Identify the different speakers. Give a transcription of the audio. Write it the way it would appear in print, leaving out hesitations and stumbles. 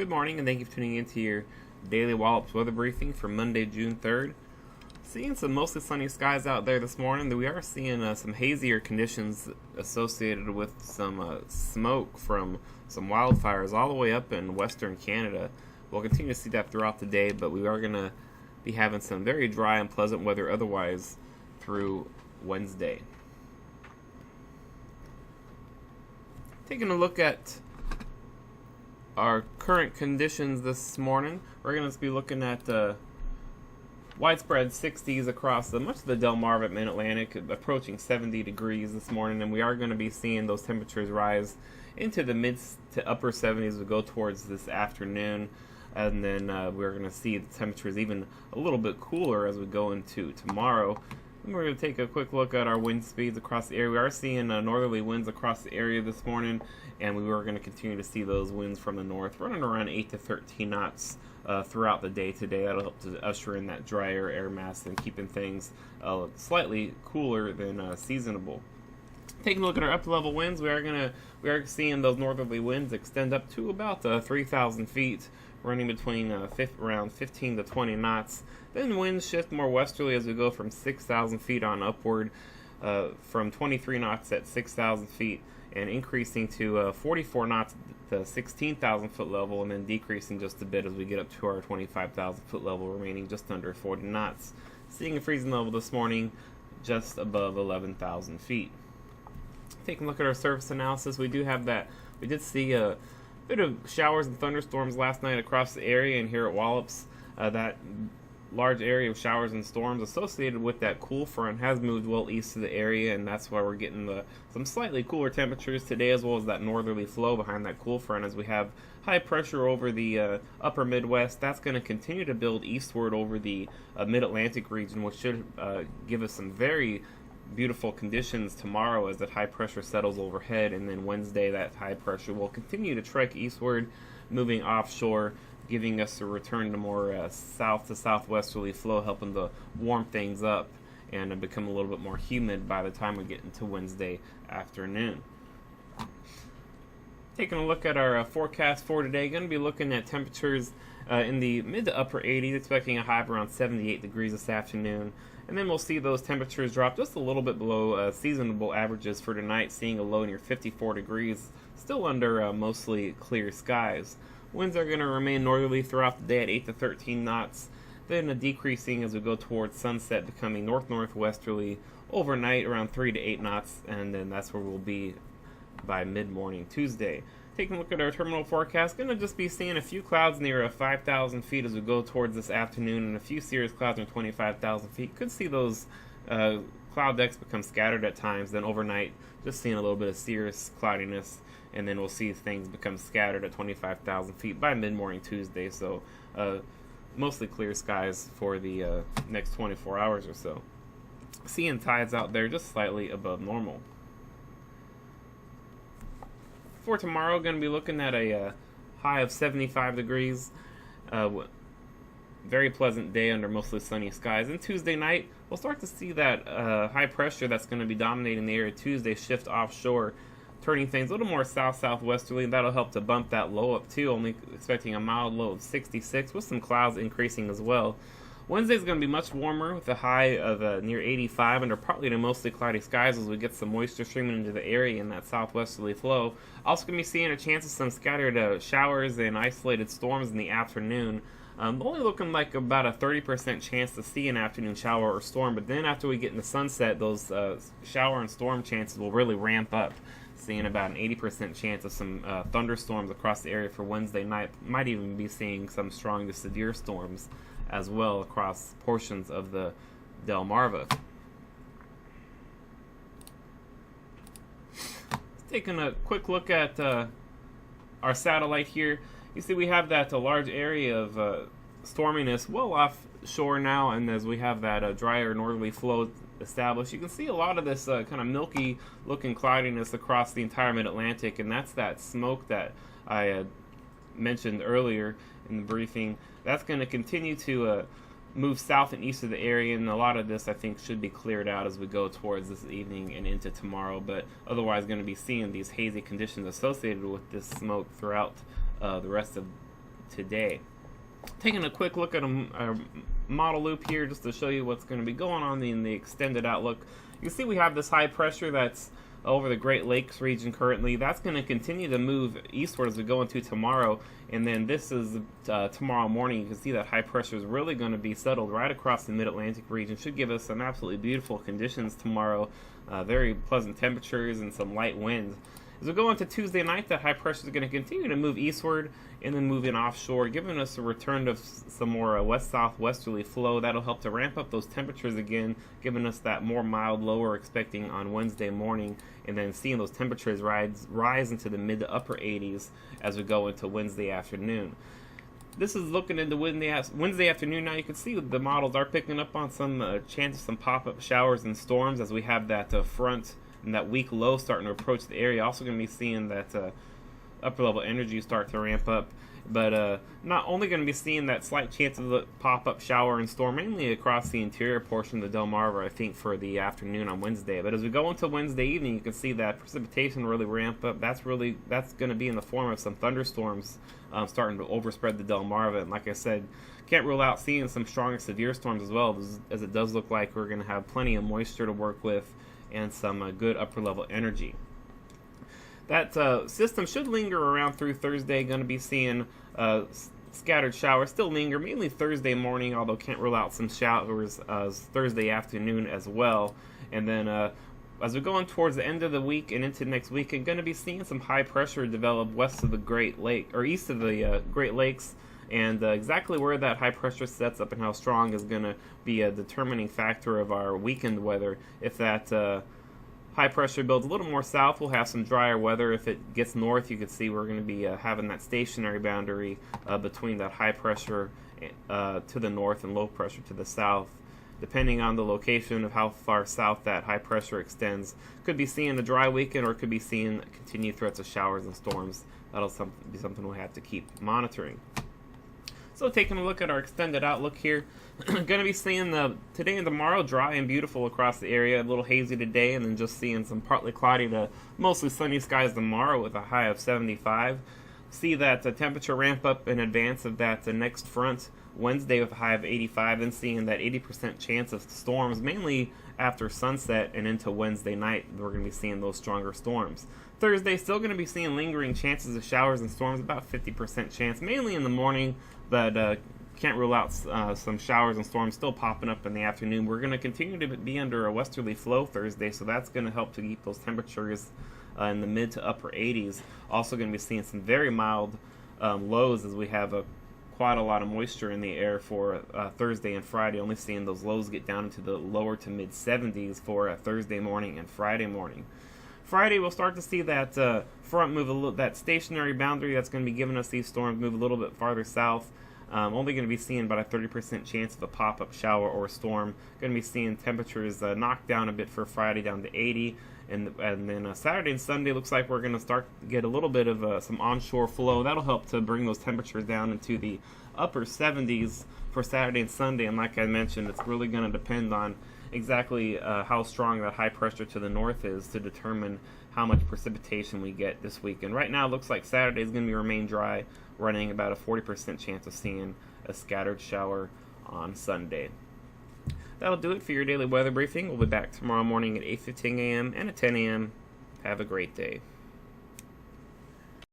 Speaker 1: Good morning, and thank you for tuning in to your daily Wallops weather briefing for Monday, June 3rd. Seeing some mostly sunny skies out there this morning. We are seeing some hazier conditions associated with some smoke from some wildfires all the way up in western Canada. We'll continue to see that throughout the day, but we are going to be having some very dry and pleasant weather otherwise through Wednesday. Taking a look at our current conditions this morning, we're going to be looking at widespread 60s across much of the Delmarva Mid-Atlantic, approaching 70 degrees this morning, and we are going to be seeing those temperatures rise into the mid to upper 70s as we go towards this afternoon, and then we're going to see the temperatures even a little bit cooler as we go into tomorrow. And we're going to take a quick look at our wind speeds across the area. We are seeing northerly winds across the area this morning, and we are going to continue to see those winds from the north running around 8 to 13 knots throughout the day today. That'll help to usher in that drier air mass and keeping things slightly cooler than seasonable. Taking a look at our upper-level winds, we are seeing those northerly winds extend up to about 3,000 feet, running between around 15 to 20 knots. Then winds shift more westerly as we go from 6,000 feet on upward, from 23 knots at 6,000 feet, and increasing to 44 knots at the 16,000 foot level, and then decreasing just a bit as we get up to our 25,000 foot level, remaining just under 40 knots. Seeing a freezing level this morning just above 11,000 feet. Taking a look at our surface analysis, we did see a bit of showers and thunderstorms last night across the area, and here at Wallops, that large area of showers and storms associated with that cool front has moved well east of the area, and that's why we're getting some slightly cooler temperatures today, as well as that northerly flow behind that cool front as we have high pressure over the upper Midwest. That's going to continue to build eastward over the Mid-Atlantic region, which should give us some very beautiful conditions tomorrow as that high pressure settles overhead, and then Wednesday that high pressure will continue to trek eastward, moving offshore, giving us a return to more south to southwesterly flow, helping to warm things up and become a little bit more humid by the time we get into Wednesday afternoon. Taking a look at our forecast for today, going to be looking at temperatures in the mid to upper 80s, expecting a high of around 78 degrees this afternoon. And then we'll see those temperatures drop just a little bit below seasonable averages for tonight, seeing a low near 54 degrees, still under mostly clear skies. Winds are going to remain northerly throughout the day at 8 to 13 knots, then decreasing as we go towards sunset, becoming north-northwesterly overnight around 3 to 8 knots, and then that's where we'll be by mid-morning Tuesday. Taking a look at our terminal forecast, going to just be seeing a few clouds near 5,000 feet as we go towards this afternoon, and a few cirrus clouds near 25,000 feet. Could see those cloud decks become scattered at times, then overnight just seeing a little bit of cirrus cloudiness, and then we'll see things become scattered at 25,000 feet by mid-morning Tuesday. So mostly clear skies for the next 24 hours or so. Seeing tides out there just slightly above normal. For tomorrow, going to be looking at a high of 75 degrees. Very pleasant day under mostly sunny skies. And Tuesday night, we'll start to see that high pressure that's going to be dominating the area Tuesday shift offshore, turning things a little more south-southwesterly, and that'll help to bump that low up too, only expecting a mild low of 66 with some clouds increasing as well. Wednesday's going to be much warmer with a high of near 85 under partly to mostly cloudy skies as we get some moisture streaming into the area in that southwesterly flow. Also going to be seeing a chance of some scattered showers and isolated storms in the afternoon. Only looking like about a 30% chance to see an afternoon shower or storm, but then after we get into sunset, those shower and storm chances will really ramp up, seeing about an 80% chance of some thunderstorms across the area for Wednesday night. Might even be seeing some strong to severe storms as well across portions of the Delmarva. Taking a quick look at our satellite here, you see we have that large area of storminess well offshore now, and as we have that drier northerly flow established, you can see a lot of this kind of milky looking cloudiness across the entire mid-Atlantic, and that's that smoke that I mentioned earlier in the briefing. That's going to continue to move south and east of the area, and a lot of this I think should be cleared out as we go towards this evening and into tomorrow, but otherwise going to be seeing these hazy conditions associated with this smoke throughout the rest of today. Taking a quick look at a model loop here just to show you what's going to be going on in the extended outlook. You can see we have this high pressure that's over the Great Lakes region currently. That's going to continue to move eastward as we go into tomorrow, and then this is tomorrow morning. You can see that high pressure is really going to be settled right across the mid-Atlantic region. Should give us some absolutely beautiful conditions tomorrow, very pleasant temperatures and some light winds. As we go into Tuesday night, that high pressure is going to continue to move eastward and then move in offshore, giving us a return of some more west-southwesterly flow. That'll help to ramp up those temperatures again, giving us that more mild low we're expecting on Wednesday morning, and then seeing those temperatures rise into the mid to upper 80s as we go into Wednesday afternoon. This is looking into Wednesday afternoon. Now you can see the models are picking up on some chance of some pop-up showers and storms as we have that front and that weak low starting to approach the area. Also going to be seeing that upper level energy start to ramp up, but not only going to be seeing that slight chance of the pop-up shower and storm mainly across the interior portion of the Delmarva, I think, for the afternoon on Wednesday. But as we go into Wednesday evening, you can see that precipitation really ramp up. That's going to be in the form of some thunderstorms starting to overspread the Delmarva, and like I said, can't rule out seeing some strong and severe storms as well, as it does look like we're going to have plenty of moisture to work with and some good upper level energy. That system should linger around through Thursday. Going to be seeing scattered showers still linger, mainly Thursday morning, although can't rule out some showers Thursday afternoon as well. And then as we go on towards the end of the week and into next week, I'm going to be seeing some high pressure develop west of the Great Lake, or east of the Great Lakes. And exactly where that high pressure sets up and how strong is going to be a determining factor of our weekend weather. If that high pressure builds a little more south, we'll have some drier weather. If it gets north, you can see we're going to be having that stationary boundary between that high pressure to the north and low pressure to the south. Depending on the location of how far south that high pressure extends, could be seeing a dry weekend or could be seeing continued threats of showers and storms. That'll be something we'll have to keep monitoring. So taking a look at our extended outlook here, going to be seeing today and tomorrow dry and beautiful across the area, a little hazy today, and then just seeing some partly cloudy to mostly sunny skies tomorrow with a high of 75. See that temperature ramp up in advance of that next front Wednesday with a high of 85, and seeing that 80% chance of storms, mainly after sunset and into Wednesday night. We're going to be seeing those stronger storms. Thursday, still going to be seeing lingering chances of showers and storms, about 50% chance, mainly in the morning, but can't rule out some showers and storms still popping up in the afternoon. We're going to continue to be under a westerly flow Thursday, so that's going to help to keep those temperatures in the mid to upper 80s. Also going to be seeing some very mild lows as we have quite a lot of moisture in the air for Thursday and Friday, only seeing those lows get down into the lower to mid 70s for Thursday morning and Friday morning. Friday, we'll start to see that front move, that stationary boundary that's going to be giving us these storms move a little bit farther south. Only going to be seeing about a 30% chance of a pop-up shower or storm. Going to be seeing temperatures knocked down a bit for Friday, down to 80. And then Saturday and Sunday looks like we're going to start to get a little bit of some onshore flow. That'll help to bring those temperatures down into the upper 70s for Saturday and Sunday. And like I mentioned, it's really going to depend on exactly how strong that high pressure to the north is to determine how much precipitation we get this week. And right now it looks like Saturday is going to remain dry, running about a 40% chance of seeing a scattered shower on Sunday. That'll do it for your daily weather briefing. We'll be back tomorrow morning at 8:15 a.m. and at 10 a.m. Have a great day.